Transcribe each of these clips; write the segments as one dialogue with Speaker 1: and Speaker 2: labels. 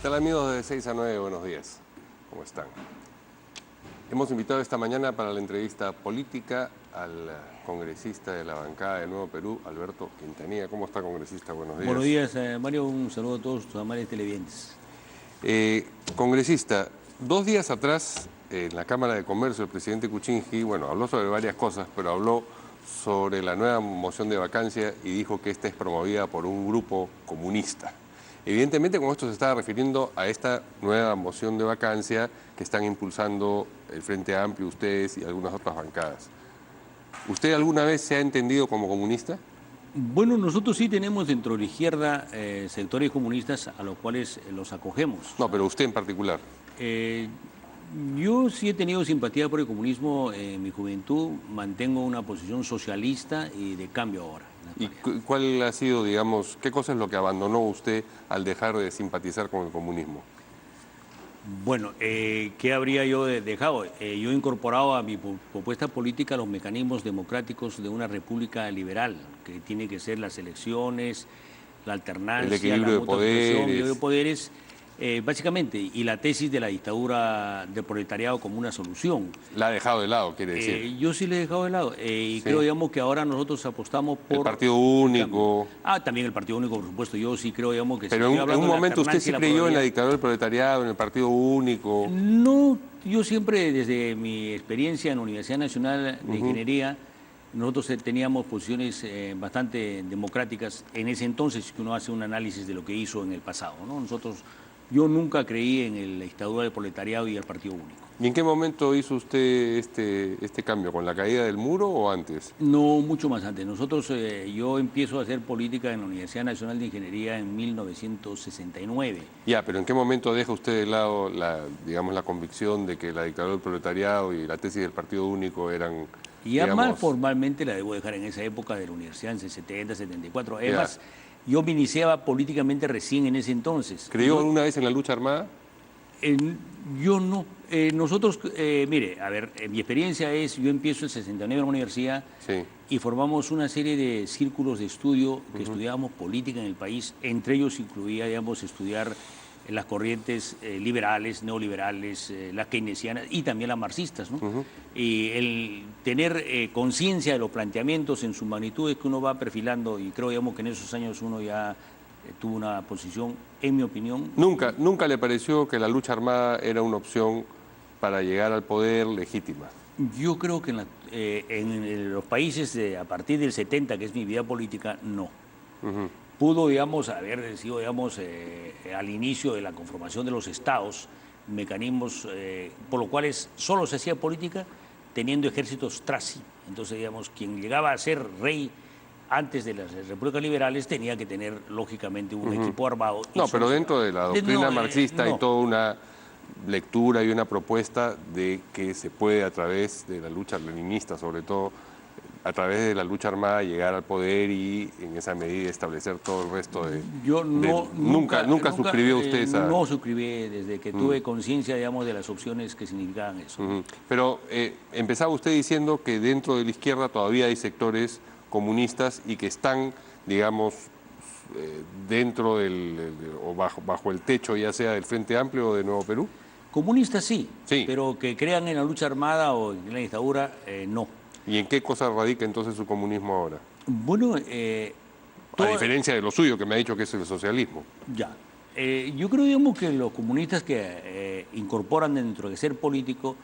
Speaker 1: tal amigos de 6 a 9? Buenos días. ¿Cómo están? Hemos invitado esta mañana para la entrevista política al congresista de la bancada de Nuevo Perú, Alberto Quintanilla. ¿Cómo está, congresista? Buenos días.
Speaker 2: Buenos días, Mario. Un saludo a todos tus amables televidentes.
Speaker 1: Congresista, 2 días atrás, en la Cámara de Comercio, el presidente Kuczynski, bueno, habló sobre varias cosas, pero habló sobre la nueva moción de vacancia y dijo que esta es promovida por un grupo comunista. Evidentemente, con esto se estaba refiriendo a esta nueva moción de vacancia que están impulsando el Frente Amplio, ustedes y algunas otras bancadas. ¿Usted alguna vez se ha entendido como comunista?
Speaker 2: Bueno, nosotros sí tenemos dentro de la izquierda sectores comunistas a los cuales los acogemos.
Speaker 1: No, pero usted en particular.
Speaker 2: Yo sí he tenido simpatía por el comunismo en mi juventud, mantengo una posición socialista y de cambio ahora.
Speaker 1: ¿Y cuál ha sido, digamos, qué cosa es lo que abandonó usted al dejar de simpatizar con el comunismo?
Speaker 2: Bueno, ¿qué habría yo dejado? Yo he incorporado a mi propuesta política los mecanismos democráticos de una república liberal, que tiene que ser las elecciones, la alternancia,
Speaker 1: el equilibrio
Speaker 2: de poderes, básicamente, y la tesis de la dictadura del proletariado como una solución.
Speaker 1: La ha dejado de lado, quiere decir.
Speaker 2: Yo sí le he dejado de lado, y sí. Creo, digamos, que ahora nosotros apostamos por...
Speaker 1: El partido único.
Speaker 2: También el partido único, por supuesto. Yo sí creo, digamos, que...
Speaker 1: Pero en un momento usted sí creyó en la dictadura del proletariado, en el partido único.
Speaker 2: No, yo siempre, desde mi experiencia en la Universidad Nacional de Ingeniería, nosotros teníamos posiciones bastante democráticas en ese entonces, que uno hace un análisis de lo que hizo en el pasado, ¿no? Yo nunca creí en la dictadura del proletariado y el partido único.
Speaker 1: ¿Y en qué momento hizo usted este cambio? ¿Con la caída del muro o antes?
Speaker 2: No, mucho más antes. Yo empiezo a hacer política en la Universidad Nacional de Ingeniería en 1969.
Speaker 1: Ya, pero ¿en qué momento deja usted de lado la convicción de que la dictadura del proletariado y la tesis del partido único eran...
Speaker 2: Ya más formalmente la debo dejar en esa época de la universidad, en 70, 74. Además, yo me iniciaba políticamente recién en ese entonces.
Speaker 1: ¿Creyó alguna vez en la lucha armada?
Speaker 2: Yo no. Mire, a ver, mi experiencia es, yo empiezo el 69 en la universidad y formamos una serie de círculos de estudio que estudiábamos política en el país. Entre ellos incluía, digamos, estudiar las corrientes liberales, neoliberales, las keynesianas y también las marxistas, ¿no? Y el tener conciencia de los planteamientos en sus magnitudes que uno va perfilando, y creo, digamos, que en esos años uno ya tuvo una posición, en mi opinión...
Speaker 1: ¿Nunca le pareció que la lucha armada era una opción para llegar al poder legítima?
Speaker 2: Yo creo que en los países a partir del 70, que es mi vida política, no. Pudo, digamos, haber sido, digamos, al inicio de la conformación de los estados, mecanismos por los cuales solo se hacía política teniendo ejércitos tras sí. Entonces, digamos, quien llegaba a ser rey antes de las repúblicas liberales tenía que tener, lógicamente, un equipo armado.
Speaker 1: No, pero dentro de la doctrina marxista hay toda una lectura y una propuesta de que se puede, a través de la lucha leninista, sobre todo, a través de la lucha armada, llegar al poder y, en esa medida, establecer todo el resto de... ¿Nunca suscribió usted esa...?
Speaker 2: No suscribí desde que tuve conciencia, digamos, de las opciones que significaban eso.
Speaker 1: Pero empezaba usted diciendo que dentro de la izquierda todavía hay sectores comunistas y que están, digamos, dentro o bajo el techo, ya sea del Frente Amplio o de Nuevo Perú.
Speaker 2: Comunistas sí, pero que crean en la lucha armada o en la dictadura, no.
Speaker 1: ¿Y en qué cosa radica entonces su comunismo ahora?
Speaker 2: Bueno,
Speaker 1: a diferencia de lo suyo, que me ha dicho que es el socialismo.
Speaker 2: Ya. Yo creo, digamos, que los comunistas que incorporan dentro de ser político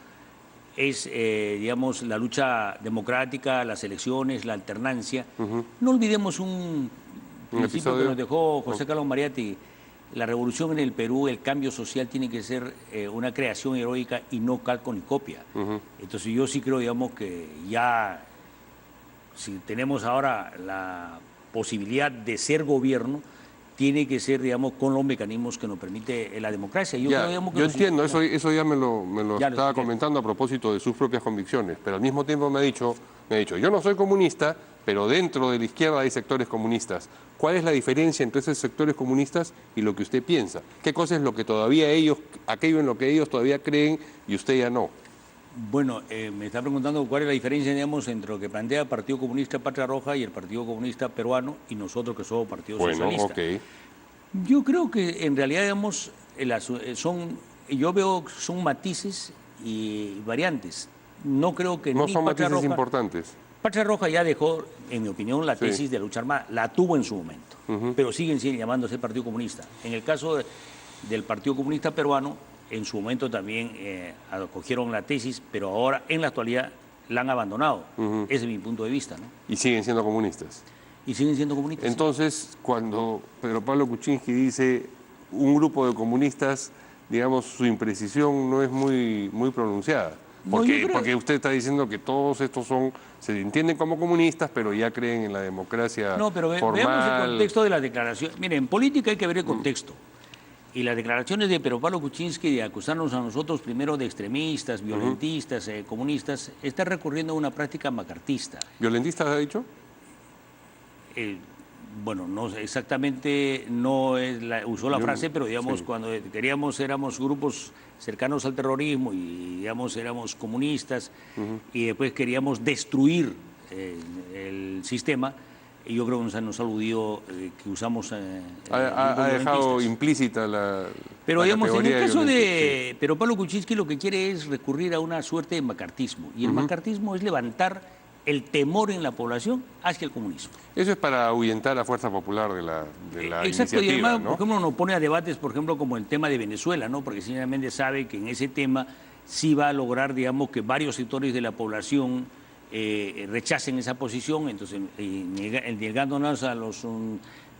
Speaker 2: es, digamos, la lucha democrática, las elecciones, la alternancia. No olvidemos un principio que nos dejó José Carlos Mariátegui. La revolución en el Perú, el cambio social tiene que ser una creación heroica y no calco ni copia. Entonces yo sí creo, digamos, que ya, si tenemos ahora la posibilidad de ser gobierno, tiene que ser, digamos, con los mecanismos que nos permite la democracia. Yo
Speaker 1: entiendo, eso ya me lo estaba comentando a propósito de sus propias convicciones, pero al mismo tiempo me ha dicho, yo no soy comunista, pero dentro de la izquierda hay sectores comunistas. ¿Cuál es la diferencia entre esos sectores comunistas y lo que usted piensa? ¿Qué cosa es lo que todavía aquello en lo que ellos todavía creen y usted ya no?
Speaker 2: Bueno, me está preguntando cuál es la diferencia, digamos, entre lo que plantea el Partido Comunista Patria Roja y el Partido Comunista Peruano y nosotros que somos Partido Socialista.
Speaker 1: Okay.
Speaker 2: Yo creo que en realidad, digamos, yo veo que son matices y variantes. No creo que
Speaker 1: No
Speaker 2: ni
Speaker 1: son
Speaker 2: Patria
Speaker 1: matices
Speaker 2: Roja...
Speaker 1: importantes.
Speaker 2: Patria Roja ya dejó, en mi opinión, la
Speaker 1: Sí.
Speaker 2: tesis de la lucha armada. La tuvo en su momento, pero siguen llamándose Partido Comunista. En el caso del Partido Comunista Peruano, en su momento también acogieron la tesis, pero ahora, en la actualidad, la han abandonado. Ese es mi punto de vista, ¿no?
Speaker 1: Y siguen siendo comunistas.
Speaker 2: Y siguen siendo comunistas. ¿sí?
Speaker 1: Entonces, cuando Pedro Pablo Kuczynski dice un grupo de comunistas, digamos, su imprecisión no es muy pronunciada.
Speaker 2: No,
Speaker 1: Porque,
Speaker 2: yo creo-
Speaker 1: porque usted está diciendo que todos estos se entienden como comunistas, pero ya creen en la democracia
Speaker 2: No, pero veamos el
Speaker 1: formal.
Speaker 2: contexto de las declaraciones. Miren, en política hay que ver el contexto. Y las declaraciones de Pedro Pablo Kuczynski de acusarnos a nosotros primero de extremistas, violentistas, comunistas, está recurriendo a una práctica macartista.
Speaker 1: ¿Violentistas ha dicho?
Speaker 2: Bueno, no sé, exactamente no usó la frase, pero digamos,
Speaker 1: sí.
Speaker 2: cuando éramos grupos cercanos al terrorismo y digamos éramos comunistas y después queríamos destruir el sistema, y yo creo que nos ha aludido que usamos
Speaker 1: Ha dejado
Speaker 2: violentistas.
Speaker 1: implícita la
Speaker 2: Pero
Speaker 1: la
Speaker 2: digamos, en
Speaker 1: categoría
Speaker 2: el caso
Speaker 1: violenta,
Speaker 2: de Pero Pablo Kuczynski lo que quiere es recurrir a una suerte de macartismo, y el macartismo es levantar el temor en la población hacia el comunismo.
Speaker 1: sí. Eso es para ahuyentar a Fuerza Popular de la
Speaker 2: Exacto,
Speaker 1: iniciativa,
Speaker 2: y además,
Speaker 1: ¿no?
Speaker 2: por ejemplo, nos pone a debates, por ejemplo, como el tema de Venezuela, ¿no? Porque sencillamente sabe que en ese tema sí va a lograr, digamos, que varios sectores de la población rechacen esa posición, entonces, negándonos a los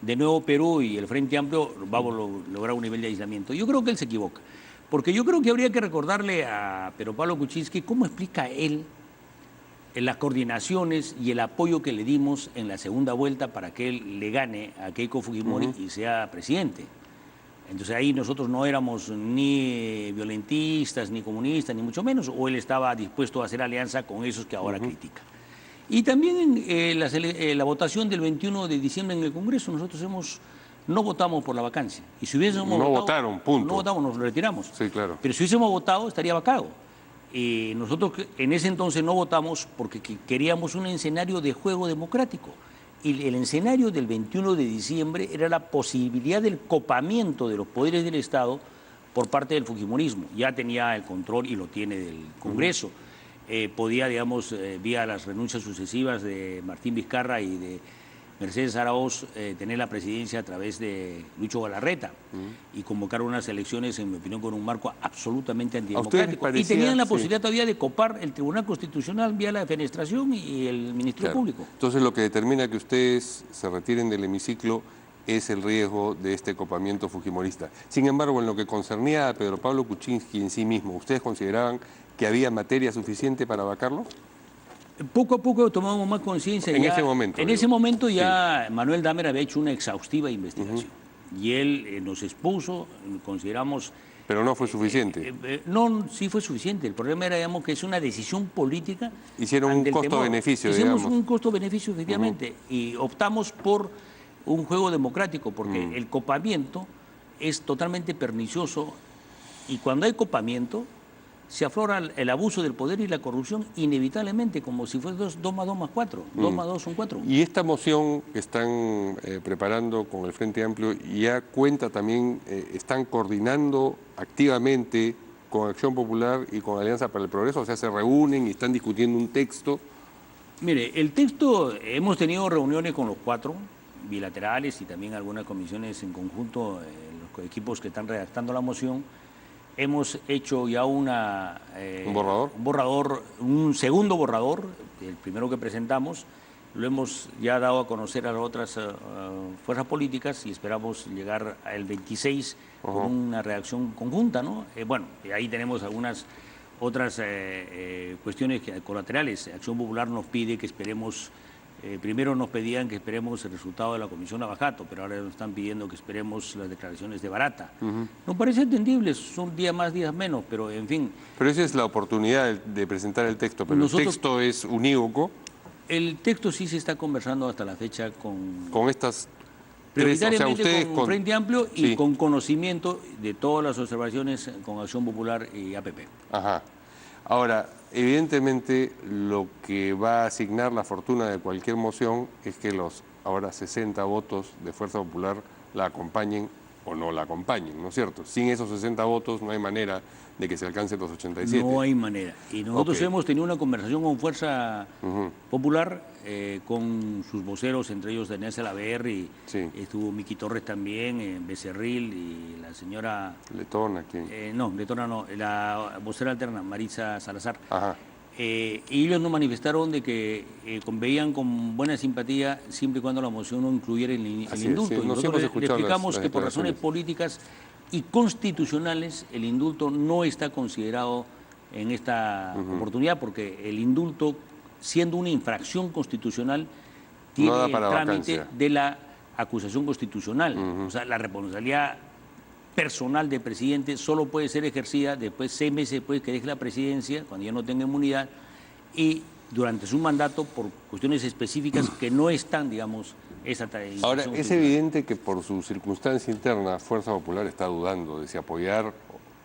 Speaker 2: de Nuevo Perú y el Frente Amplio, vamos a lograr un nivel de aislamiento. Yo creo que él se equivoca, porque yo creo que habría que recordarle a Pedro Pablo Kuczynski cómo explica él en las coordinaciones y el apoyo que le dimos en la segunda vuelta para que él le gane a Keiko Fujimori y sea presidente. Entonces ahí nosotros no éramos ni violentistas, ni comunistas, ni mucho menos, o él estaba dispuesto a hacer alianza con esos que ahora critica. Y también en la votación del 21 de diciembre en el Congreso, nosotros no votamos por la vacancia. Y si hubiésemos
Speaker 1: No
Speaker 2: votado,
Speaker 1: votaron, punto.
Speaker 2: No votamos, nos retiramos.
Speaker 1: Sí, claro.
Speaker 2: Pero si hubiésemos votado, estaría vacado. Nosotros en ese entonces no votamos porque queríamos un escenario de juego democrático. Y el escenario del 21 de diciembre era la posibilidad del copamiento de los poderes del Estado por parte del fujimorismo. Ya tenía el control y lo tiene del Congreso. Podía, digamos, vía las renuncias sucesivas de Martín Vizcarra y de Mercedes Araoz, tener la presidencia a través de Lucho Galarreta y convocar unas elecciones, en mi opinión, con un marco absolutamente antidemocrático. Y tenían la posibilidad todavía de copar el Tribunal Constitucional vía la defenestración y el Ministerio Público.
Speaker 1: Entonces lo que determina que ustedes se retiren del hemiciclo es el riesgo de este copamiento fujimorista. Sin embargo, en lo que concernía a Pedro Pablo Kuczynski en sí mismo, ¿ustedes consideraban que había materia suficiente para vacarlo?
Speaker 2: Poco a poco tomamos más conciencia.
Speaker 1: En ese momento.
Speaker 2: En ese momento ya Manuel Dahmer había hecho una exhaustiva investigación. Y él nos expuso, consideramos...
Speaker 1: Pero no fue suficiente.
Speaker 2: No, sí fue suficiente. El problema era, digamos, que es una decisión política.
Speaker 1: Hicieron un costo-beneficio,
Speaker 2: Hicimos
Speaker 1: digamos.
Speaker 2: un costo-beneficio, efectivamente, y optamos por un juego democrático, porque el copamiento es totalmente pernicioso, y cuando hay copamiento se aflora el abuso del poder y la corrupción inevitablemente, como si fuese 2 más 2 más 4. 2 más 2 son 4.
Speaker 1: Y esta moción que están preparando con el Frente Amplio ya cuenta también, están coordinando activamente con Acción Popular y con Alianza para el Progreso, o sea, se reúnen y están discutiendo un texto.
Speaker 2: Mire, el texto, hemos tenido reuniones con los 4 bilaterales y también algunas comisiones en conjunto, los equipos que están redactando la moción. Hemos hecho ya
Speaker 1: ¿Un borrador?
Speaker 2: Un segundo borrador, el primero que presentamos, lo hemos ya dado a conocer a las otras fuerzas políticas y esperamos llegar al 26 con una redacción conjunta, ¿no? Bueno, ahí tenemos algunas otras cuestiones colaterales. Acción Popular nos pide que esperemos, primero nos pedían que esperemos el resultado de la Comisión Lavajato, pero ahora nos están pidiendo que esperemos las declaraciones de Barata. Nos parece entendible, son días más, días menos, pero en fin.
Speaker 1: Pero esa es la oportunidad de presentar el texto, pero el texto es unívoco.
Speaker 2: El texto sí se está conversando hasta la fecha con
Speaker 1: estas
Speaker 2: prioritariamente, o sea, con Frente Amplio y
Speaker 1: sí,
Speaker 2: con conocimiento de todas las observaciones con Acción Popular y APP.
Speaker 1: Ajá. Ahora, evidentemente lo que va a asignar la fortuna de cualquier moción es que los ahora 60 votos de Fuerza Popular la acompañen o no la acompañen, ¿no es cierto? Sin esos 60 votos no hay manera de que se alcancen los 87.
Speaker 2: No hay manera. Y nosotros hemos tenido una conversación con Fuerza Popular, con sus voceros, entre ellos Daniel Salaverr, y estuvo Miki Torres también, Becerril y la señora...
Speaker 1: Letona, ¿quién?
Speaker 2: No, Letona no, la vocera alterna, Marisa Salazar.
Speaker 1: Ajá.
Speaker 2: Y ellos nos manifestaron de que veían con buena simpatía siempre y cuando la moción no incluyera el indulto.
Speaker 1: Sí,
Speaker 2: y nosotros le explicamos que por razones políticas y constitucionales el indulto no está considerado en esta oportunidad, porque el indulto, siendo una infracción constitucional, tiene
Speaker 1: no
Speaker 2: el trámite de la acusación constitucional. O sea, la responsabilidad personal del presidente solo puede ser ejercida después, 6 meses después que deje la presidencia, cuando ya no tenga inmunidad, y durante su mandato por cuestiones específicas que no están, digamos, esa tradición.
Speaker 1: Ahora, es evidente que por su circunstancia interna, Fuerza Popular está dudando de si apoyar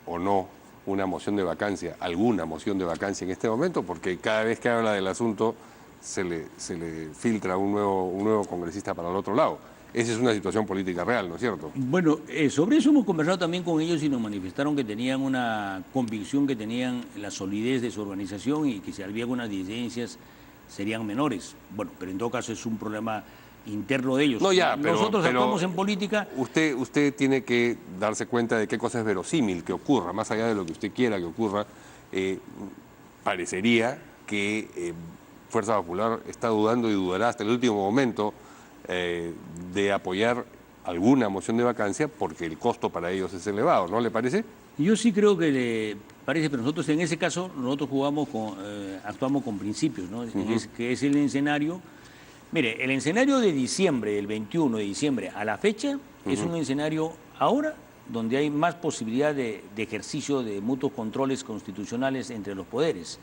Speaker 1: o no una moción de vacancia, alguna moción de vacancia en este momento, porque cada vez que habla del asunto se le filtra un nuevo congresista para el otro lado. Esa es una situación política real, ¿no es cierto?
Speaker 2: Bueno, sobre eso hemos conversado también con ellos y nos manifestaron que tenían una convicción, que tenían la solidez de su organización y que si había algunas disidencias serían menores. Bueno, pero en todo caso es un problema interno de ellos.
Speaker 1: No, ya,
Speaker 2: nosotros actuamos en política.
Speaker 1: Usted tiene que darse cuenta de qué cosa es verosímil que ocurra, más allá de lo que usted quiera que ocurra. Parecería que Fuerza Popular está dudando y dudará hasta el último momento de apoyar alguna moción de vacancia porque el costo para ellos es elevado, ¿no le parece?
Speaker 2: Yo sí creo que le parece, pero nosotros en ese caso nosotros actuamos con principios, ¿no? Que es el escenario. Mire, el escenario de diciembre, del 21 de diciembre a la fecha, es un escenario ahora donde hay más posibilidad de ejercicio de mutuos controles constitucionales entre los poderes.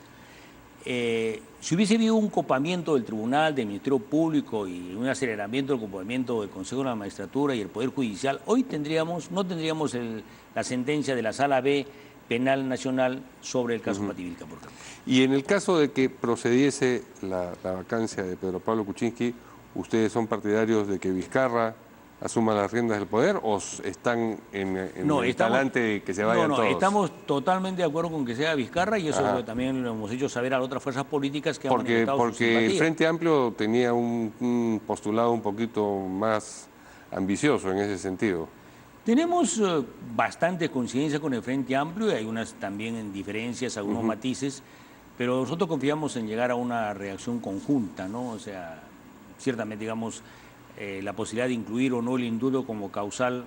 Speaker 2: Si hubiese habido un copamiento del Tribunal, del Ministerio Público y un aceleramiento del copamiento del Consejo de la Magistratura y el Poder Judicial, hoy no tendríamos la sentencia de la Sala B Penal Nacional sobre el caso Pativilca, por ejemplo.
Speaker 1: Y en el caso de que procediese la vacancia de Pedro Pablo Kuczynski, ¿ustedes son partidarios de que Vizcarra asuma las riendas del poder o están en el talante de que se vayan todos?
Speaker 2: Estamos totalmente de acuerdo con que sea Vizcarra y eso también lo hemos hecho saber a las otras fuerzas políticas que han manifestado su simpatía.
Speaker 1: Porque el Frente Amplio tenía un postulado un poquito más ambicioso en ese sentido.
Speaker 2: Tenemos bastante coincidencia con el Frente Amplio y hay unas también diferencias, algunos matices, pero nosotros confiamos en llegar a una reacción conjunta, ¿no? O sea, ciertamente, digamos, la posibilidad de incluir o no el indulto como causal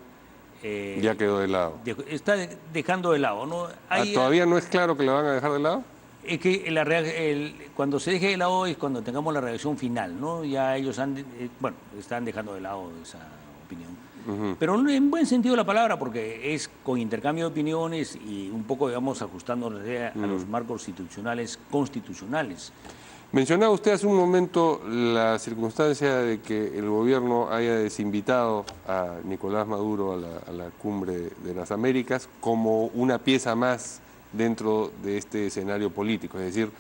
Speaker 1: ya quedó de lado.
Speaker 2: Está dejando de lado, ¿no?
Speaker 1: ¿Todavía no es claro que lo van a dejar de lado?
Speaker 2: Es que cuando se deje de lado es cuando tengamos la reacción final, ¿no? Ya ellos están dejando de lado esa opinión. Pero en buen sentido de la palabra, porque es con intercambio de opiniones y un poco, digamos, ajustándonos a los marcos constitucionales.
Speaker 1: Mencionaba usted hace un momento la circunstancia de que el gobierno haya desinvitado a Nicolás Maduro a la cumbre de las Américas como una pieza más dentro de este escenario político. Es decir,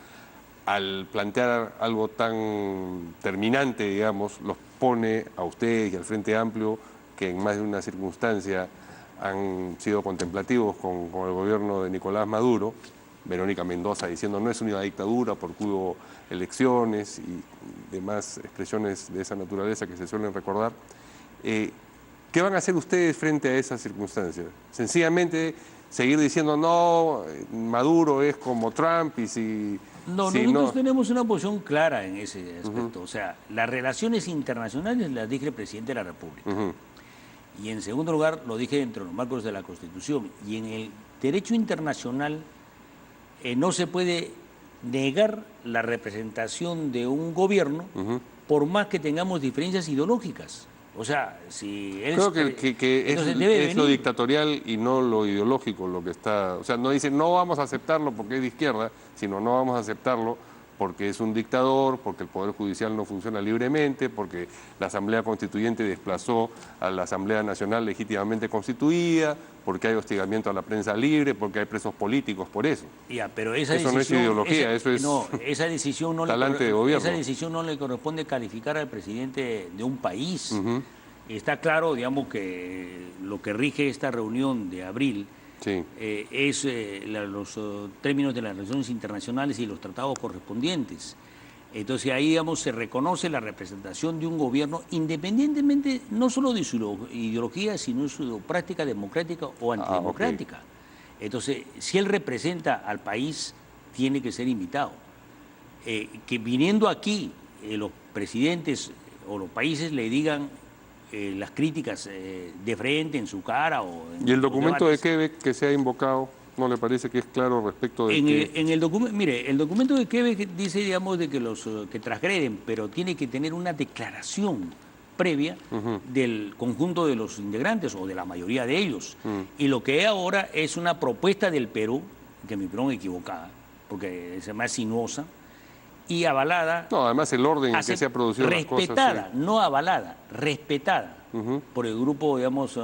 Speaker 1: al plantear algo tan terminante, digamos, los pone a ustedes y al Frente Amplio, que en más de una circunstancia han sido contemplativos con el gobierno de Nicolás Maduro. Verónica Mendoza diciendo no es una dictadura porque hubo elecciones y demás expresiones de esa naturaleza que se suelen recordar. ¿Qué van a hacer ustedes frente a esas circunstancias? Sencillamente seguir diciendo no, Maduro es como Trump y si...
Speaker 2: Nosotros tenemos una posición clara en ese aspecto. O sea, las relaciones internacionales las dije el presidente de la República. Y en segundo lugar, lo dije dentro de los marcos de la Constitución. Y en el derecho internacional no se puede negar la representación de un gobierno por más que tengamos diferencias ideológicas. O sea, si él...
Speaker 1: Creo que es lo dictatorial y no lo ideológico lo que está... O sea, no dice no vamos a aceptarlo porque es de izquierda, sino no vamos a aceptarlo porque es un dictador, porque el Poder Judicial no funciona libremente, porque la Asamblea Constituyente desplazó a la Asamblea Nacional legítimamente constituida, porque hay hostigamiento a la prensa libre, porque hay presos políticos por eso.
Speaker 2: Pero esa
Speaker 1: eso no es ideología, eso es
Speaker 2: esa decisión no
Speaker 1: talante de gobierno.
Speaker 2: Esa decisión no le corresponde calificar al presidente de un país. Está claro, digamos, que lo que rige esta reunión de abril
Speaker 1: Sí.
Speaker 2: es los términos de las relaciones internacionales y los tratados correspondientes. Entonces ahí, digamos, se reconoce la representación de un gobierno independientemente no solo de su ideología, sino de su práctica democrática o antidemocrática. Entonces, si él representa al país, tiene que ser invitado. Que viniendo aquí los presidentes o los países le digan las críticas de frente, en su cara o en
Speaker 1: ¿Y el
Speaker 2: los
Speaker 1: documento de
Speaker 2: debates.
Speaker 1: Quebec que se ha invocado, no le parece que es claro respecto de
Speaker 2: En el documento, mire, el documento de Quebec dice, digamos, de que los que transgreden, pero tiene que tener una declaración previa del conjunto de los integrantes o de la mayoría de ellos. Y lo que hay ahora es una propuesta del Perú, que me opinión equivocada, porque es más sinuosa, y avalada.
Speaker 1: No, además el orden en que se ha producido las cosas.
Speaker 2: Respetada, no avalada, respetada por el grupo, digamos,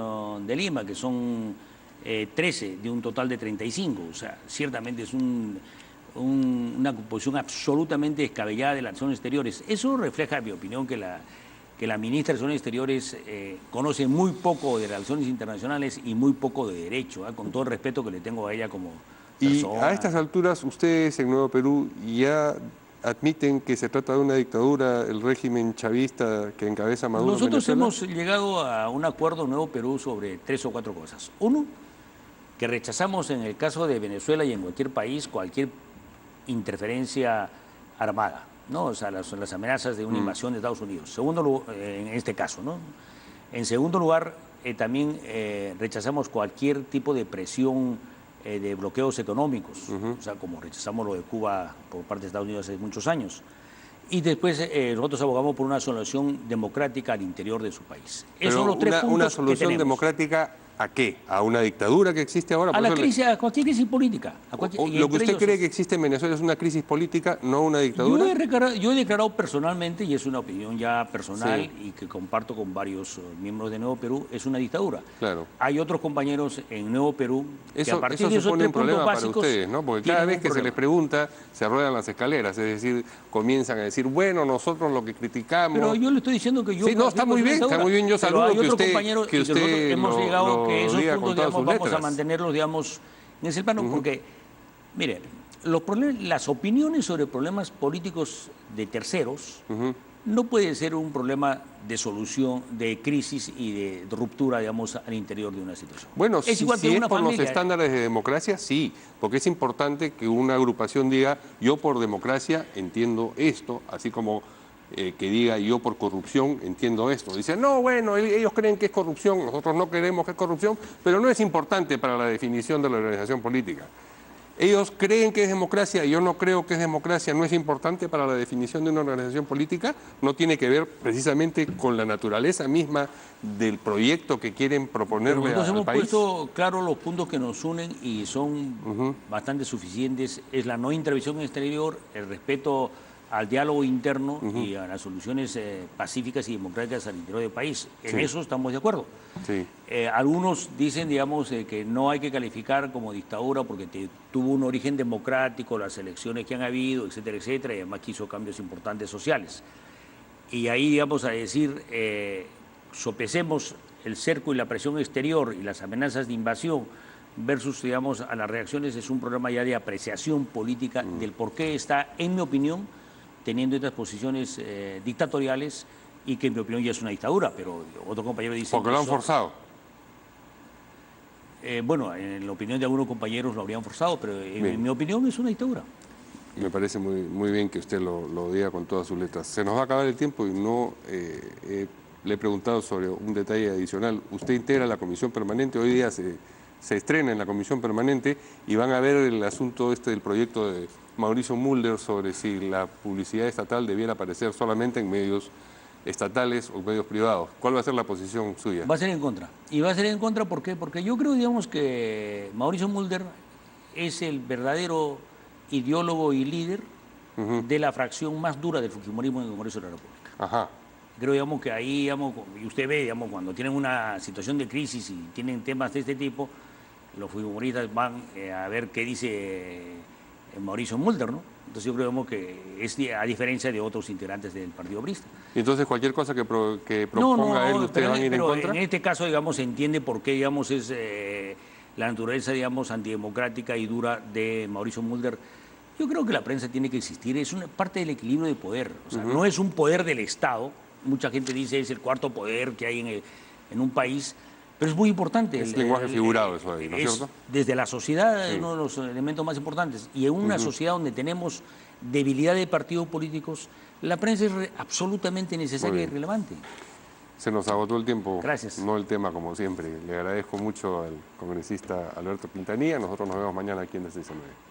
Speaker 2: de Lima, que son 13 de un total de 35. O sea, ciertamente es una posición absolutamente descabellada de las relaciones exteriores. Eso refleja, en mi opinión, que la ministra de Relaciones Exteriores conoce muy poco de relaciones internacionales y muy poco de derecho, con todo el respeto que le tengo a ella como persona.
Speaker 1: Y a estas alturas, ustedes en Nuevo Perú ya admiten que se trata de una dictadura, el régimen chavista que encabeza Maduro.
Speaker 2: Nosotros
Speaker 1: Venezuela.
Speaker 2: hemos llegado a un acuerdo en Nuevo Perú sobre 3 o 4 cosas. Uno, que rechazamos en el caso de Venezuela y en cualquier país cualquier interferencia armada, ¿no? O sea, las amenazas de una invasión de Estados Unidos. Segundo, en este caso, ¿no? En segundo lugar, también rechazamos cualquier tipo de presión de bloqueos económicos, o sea, como rechazamos lo de Cuba por parte de Estados Unidos hace muchos años. Y después nosotros abogamos por una solución democrática al interior de su país. Esos son los tres puntos
Speaker 1: una
Speaker 2: que
Speaker 1: solución
Speaker 2: tenemos.
Speaker 1: ¿Democrática a qué? ¿A una dictadura que existe ahora?
Speaker 2: A la crisis, a cualquier crisis política.
Speaker 1: Lo que usted cree que existe en Venezuela es una crisis política, no una dictadura.
Speaker 2: Yo he declarado personalmente, y es una opinión ya personal y que comparto con varios miembros de Nuevo Perú, es una dictadura.
Speaker 1: Claro.
Speaker 2: Hay otros compañeros en Nuevo Perú que a partir de esos
Speaker 1: supone
Speaker 2: 3
Speaker 1: un problema
Speaker 2: puntos
Speaker 1: para
Speaker 2: básicos
Speaker 1: ustedes, ¿no? Porque cada vez que se les pregunta, se ruedan las escaleras, es decir, comienzan a decir, bueno, nosotros lo que criticamos...
Speaker 2: Pero yo le estoy diciendo que yo...
Speaker 1: Sí, no, está muy bien, yo saludo
Speaker 2: hay otros
Speaker 1: que
Speaker 2: compañeros
Speaker 1: usted
Speaker 2: nosotros hemos llegado que esos
Speaker 1: diga
Speaker 2: puntos,
Speaker 1: con todas sus
Speaker 2: vamos a
Speaker 1: letras.
Speaker 2: mantenerlos, digamos, en ese plano, porque, mire, las opiniones sobre problemas políticos de terceros no puede ser un problema de solución, de crisis y de ruptura, digamos, al interior de una situación.
Speaker 1: Bueno,
Speaker 2: es igual que
Speaker 1: si
Speaker 2: una
Speaker 1: es por
Speaker 2: familia.
Speaker 1: los estándares de democracia, sí, porque es importante que una agrupación diga, yo por democracia entiendo esto, así como que diga, yo por corrupción entiendo esto. Dicen, no, bueno, ellos creen que es corrupción, nosotros no creemos que es corrupción, pero no es importante para la definición de la organización política. Ellos creen que es democracia, yo no creo que es democracia, no es importante para la definición de una organización política, no tiene que ver precisamente con la naturaleza misma del proyecto que quieren proponerle al país.
Speaker 2: Nosotros hemos puesto claro los puntos que nos unen y son bastante suficientes. Es la no intervención exterior, el respeto al diálogo interno y a las soluciones pacíficas y democráticas al interior del país. En eso estamos de acuerdo.
Speaker 1: Sí.
Speaker 2: Algunos dicen, digamos, que no hay que calificar como dictadura porque tuvo un origen democrático, las elecciones que han habido, etcétera, etcétera, y además que hizo cambios importantes sociales. Y ahí, digamos, a decir, sopesemos el cerco y la presión exterior y las amenazas de invasión versus, digamos, a las reacciones, es un problema ya de apreciación política del por qué está, en mi opinión, teniendo estas posiciones dictatoriales y que en mi opinión ya es una dictadura, pero otro compañero dice...
Speaker 1: Porque lo han forzado.
Speaker 2: Bueno, en la opinión de algunos compañeros lo habrían forzado, pero en mi opinión es una dictadura.
Speaker 1: Me parece muy bien que usted lo diga con todas sus letras. Se nos va a acabar el tiempo y no le he preguntado sobre un detalle adicional. Usted integra la comisión permanente, hoy día se estrena en la comisión permanente y van a ver el asunto del proyecto de Mauricio Mulder sobre si la publicidad estatal debiera aparecer solamente en medios estatales o medios privados. ¿Cuál va a ser la posición suya?
Speaker 2: Va a ser en contra. Y va a ser en contra, ¿por qué? Porque yo creo, digamos, que Mauricio Mulder es el verdadero ideólogo y líder de la fracción más dura del fujimorismo en el Congreso de la República.
Speaker 1: Ajá.
Speaker 2: Creo, digamos, que ahí, digamos, y usted ve, digamos, cuando tienen una situación de crisis y tienen temas de este tipo, los fujimoristas van a ver qué dice Mauricio Mulder, ¿no? Entonces yo creo que es a diferencia de otros integrantes del Partido Obrista.
Speaker 1: Y entonces cualquier cosa que proponga él, ¿ustedes van a ir en contra?
Speaker 2: En este caso, digamos, se entiende por qué, digamos, es la naturaleza, digamos, antidemocrática y dura de Mauricio Mulder. Yo creo que la prensa tiene que existir, es una parte del equilibrio de poder, o sea, no es un poder del Estado, mucha gente dice es el cuarto poder que hay en un país, pero es muy importante.
Speaker 1: Es lenguaje figurado eso ahí, ¿no es cierto?
Speaker 2: Desde la sociedad es uno de los elementos más importantes, y en una sociedad donde tenemos debilidad de partidos políticos, la prensa es absolutamente necesaria y relevante.
Speaker 1: Se nos agotó el tiempo.
Speaker 2: Gracias.
Speaker 1: No el tema, como siempre. Le agradezco mucho al congresista Alberto Quintanilla. Nosotros nos vemos mañana aquí en De 6 a 9.